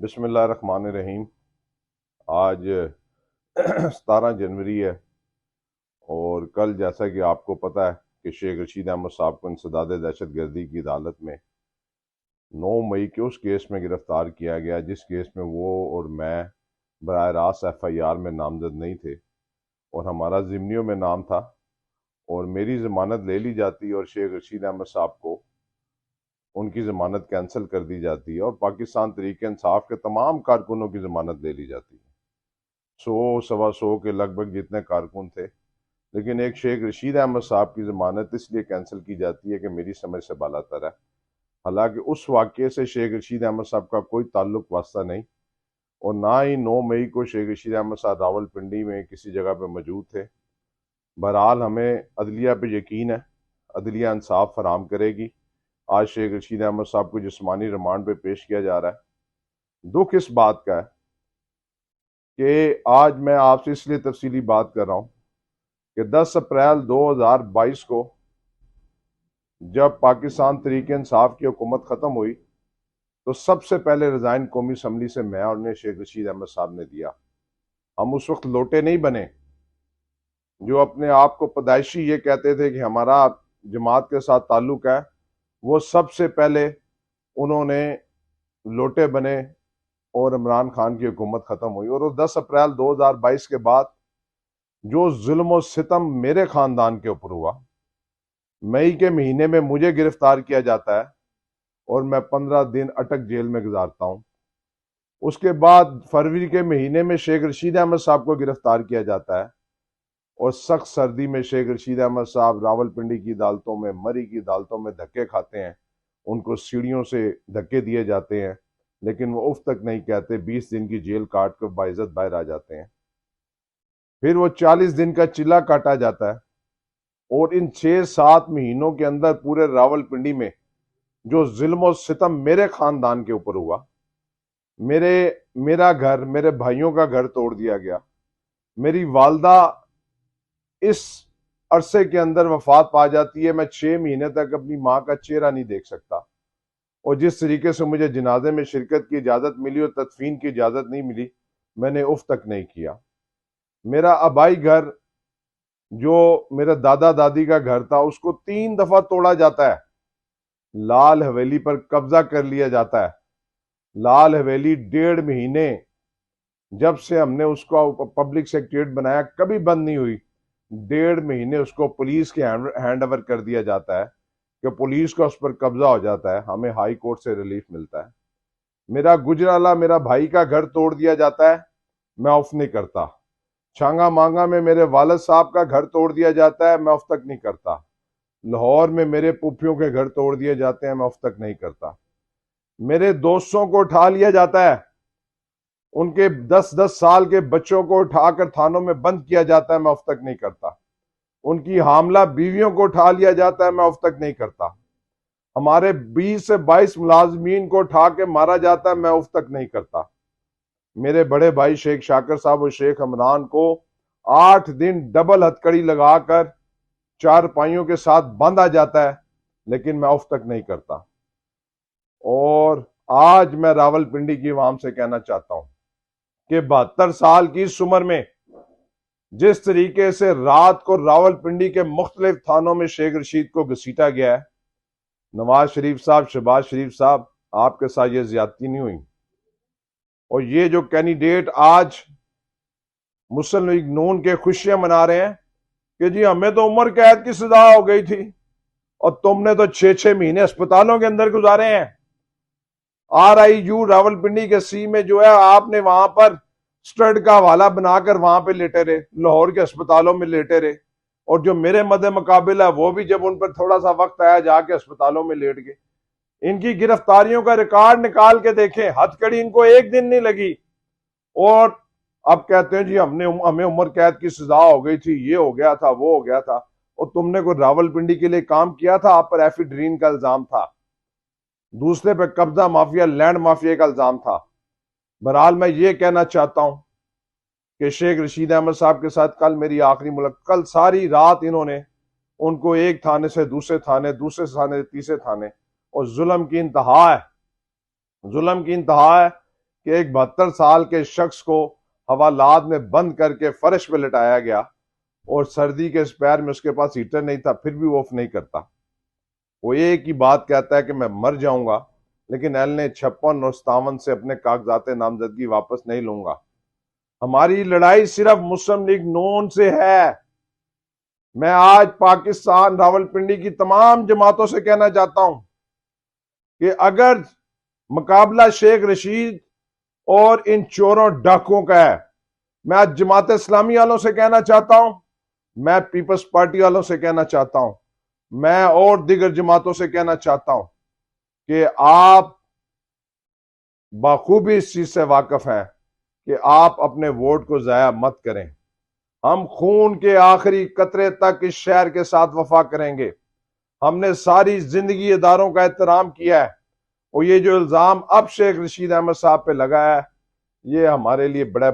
بسم اللہ الرحمن الرحیم۔ آج 17 جنوری ہے اور کل جیسا کہ آپ کو پتہ ہے کہ شیخ رشید احمد صاحب کو انسداد دہشت گردی کی عدالت میں 9 مئی کے اس کیس میں گرفتار کیا گیا جس کیس میں وہ اور میں براہ راست FIR میں نامزد نہیں تھے اور ہمارا ضمنیوں میں نام تھا، اور میری ضمانت لے لی جاتی اور شیخ رشید احمد صاحب کو ان کی ضمانت کینسل کر دی جاتی ہے اور پاکستان تحریک انصاف کے تمام کارکنوں کی ضمانت لے لی جاتی ہے، 100 سوا 100 کے لگ بھگ جتنے کارکن تھے، لیکن ایک شیخ رشید احمد صاحب کی ضمانت اس لیے کینسل کی جاتی ہے کہ میری سمجھ سے بالا تر ہے۔ حالانکہ اس واقعے سے شیخ رشید احمد صاحب کا کوئی تعلق واسطہ نہیں، اور نہ ہی 9 مئی کو شیخ رشید احمد صاحب راول پنڈی میں کسی جگہ پہ موجود تھے۔ بہرحال ہمیں عدلیہ پہ یقین ہے، عدلیہ انصاف فراہم کرے گی۔ آج شیخ رشید احمد صاحب کو جسمانی ریمانڈ پہ پیش کیا جا رہا ہے۔ دکھ اس بات کا ہے کہ آج میں آپ سے اس لیے تفصیلی بات کر رہا ہوں کہ 10 اپریل 2022 کو جب پاکستان تحریک انصاف کی حکومت ختم ہوئی تو سب سے پہلے ریزائن قومی اسمبلی سے میں اور شیخ رشید احمد صاحب نے دیا۔ ہم اس وقت لوٹے نہیں بنے جو اپنے آپ کو پیدائشی یہ کہتے تھے کہ ہمارا جماعت کے ساتھ تعلق ہے، وہ سب سے پہلے انہوں نے لوٹے بنے اور عمران خان کی حکومت ختم ہوئی۔ اور 10 اپریل 2022 کے بعد جو ظلم و ستم میرے خاندان کے اوپر ہوا، مئی کے مہینے میں مجھے گرفتار کیا جاتا ہے اور میں 15 دن اٹک جیل میں گزارتا ہوں۔ اس کے بعد فروری کے مہینے میں شیخ رشید احمد صاحب کو گرفتار کیا جاتا ہے اور سخت سردی میں شیخ رشید احمد صاحب راول پنڈی کی عدالتوں میں، مری کی عدالتوں میں دھکے کھاتے ہیں، ان کو سیڑھیوں سے دھکے دیے جاتے ہیں، لیکن وہ اف تک نہیں کہتے، 20 دن کی جیل کاٹ کر باعزت باہر آ جاتے ہیں۔ پھر وہ 40 دن کا چلہ کاٹا جاتا ہے، اور ان 6-7 مہینوں کے اندر پورے راول پنڈی میں جو ظلم و ستم میرے خاندان کے اوپر ہوا، میرا گھر، میرے بھائیوں کا گھر توڑ دیا گیا، میری والدہ اس عرصے کے اندر وفات پا جاتی ہے، میں 6 مہینے تک اپنی ماں کا چہرہ نہیں دیکھ سکتا، اور جس طریقے سے مجھے جنازے میں شرکت کی اجازت ملی اور تدفین کی اجازت نہیں ملی، میں نے اف تک نہیں کیا۔ میرا آبائی گھر جو میرے دادا دادی کا گھر تھا، اس کو 3 دفعہ توڑا جاتا ہے، لال حویلی پر قبضہ کر لیا جاتا ہے۔ لال حویلی 1.5 مہینے جب سے ہم نے اس کو پبلک سیکریٹریٹ بنایا کبھی بند نہیں ہوئی، 1.5 مہینے اس کو پولیس کے ہینڈ اوور کر دیا جاتا ہے کہ پولیس کا اس پر قبضہ ہو جاتا ہے، ہمیں ہائی کورٹ سے ریلیف ملتا ہے۔ میرا گجرالہ میرا بھائی کا گھر توڑ دیا جاتا ہے، میں اف نہیں کرتا۔ چھانگا مانگا میں میرے والد صاحب کا گھر توڑ دیا جاتا ہے، میں اف تک نہیں کرتا۔ لاہور میں میرے پھوپھیوں کے گھر توڑ دیے جاتے ہیں، میں اف تک نہیں کرتا۔ میرے دوستوں کو اٹھا لیا جاتا ہے، ان کے 10 سال کے بچوں کو اٹھا کر تھانوں میں بند کیا جاتا ہے، میں اف تک نہیں کرتا۔ ان کی حاملہ بیویوں کو اٹھا لیا جاتا ہے، میں اف تک نہیں کرتا۔ ہمارے 20 سے 22 ملازمین کو اٹھا کے مارا جاتا ہے، میں اف تک نہیں کرتا۔ میرے بڑے بھائی شیخ شاکر صاحب اور شیخ عمران کو 8 دن ڈبل ہتکڑی لگا کر 4 پائیوں کے ساتھ باندھا جاتا ہے، لیکن میں اف تک نہیں کرتا۔ اور آج میں راول پنڈی کی عوام سے کہنا چاہتا ہوں کہ 72 سال کی اس عمر میں جس طریقے سے رات کو راول پنڈی کے مختلف تھانوں میں شیخ رشید کو گھسیٹا گیا ہے، نواز شریف صاحب، شہباز شریف صاحب، آپ کے ساتھ یہ زیادتی نہیں ہوئی۔ اور یہ جو کینڈیڈیٹ آج مسلم لیگ نون کے خوشیاں منا رہے ہیں کہ جی ہمیں تو عمر قید کی سزا ہو گئی تھی اور تم نے تو 6 مہینے اسپتالوں کے اندر گزارے ہیں۔ RIU راول پنڈی کے سی میں جو ہے آپ نے وہاں پر سٹڈ کا حوالہ بنا کر وہاں پہ لیٹے رہے، لاہور کے اسپتالوں میں لیٹے رہے، اور جو میرے مد مقابل ہے وہ بھی جب ان پر تھوڑا سا وقت آیا جا کے اسپتالوں میں لیٹ گئے۔ ان کی گرفتاریوں کا ریکارڈ نکال کے دیکھیں، ہتھ کڑی ان کو 1 دن نہیں لگی، اور اب کہتے ہیں جی ہمیں عمر قید کی سزا ہو گئی تھی، یہ ہو گیا تھا، وہ ہو گیا تھا۔ اور تم نے کوئی راول پنڈی کے لیے کام کیا تھا؟ آپ پر ایفیڈرین کا الزام تھا، دوسرے پہ قبضہ مافیا، لینڈ مافیا کا الزام تھا۔ بہرحال میں یہ کہنا چاہتا ہوں کہ شیخ رشید احمد صاحب کے ساتھ کل میری آخری ملاقات، کل ساری رات انہوں نے ان کو ایک تھانے سے دوسرے تھانے، دوسرے تھانے سے تیسرے تھانے، اور ظلم کی انتہا ہے، ظلم کی انتہا ہے کہ ایک 72 سال کے شخص کو حوالات میں بند کر کے فرش پہ لٹایا گیا اور سردی کے اس پیر میں اس کے پاس ہیٹر نہیں تھا، پھر بھی وہ آف نہیں کرتا. وہ ایک ہی بات کہتا ہے کہ میں مر جاؤں گا لیکن ایل نے 56 اور 57 سے اپنے کاغذات نامزدگی واپس نہیں لوں گا. ہماری لڑائی صرف مسلم لیگ نون سے ہے. میں آج پاکستان راولپنڈی کی تمام جماعتوں سے کہنا چاہتا ہوں کہ اگر مقابلہ شیخ رشید اور ان چوروں ڈاکوں کا ہے، میں آج جماعت اسلامی والوں سے کہنا چاہتا ہوں، میں پیپلز پارٹی والوں سے کہنا چاہتا ہوں، میں اور دیگر جماعتوں سے کہنا چاہتا ہوں کہ آپ بخوبی اس چیز سے واقف ہیں کہ آپ اپنے ووٹ کو ضائع مت کریں. ہم خون کے آخری قطرے تک اس شہر کے ساتھ وفا کریں گے. ہم نے ساری زندگی اداروں کا احترام کیا ہے، اور یہ جو الزام اب شیخ رشید احمد صاحب پہ لگا ہے یہ ہمارے لیے بڑا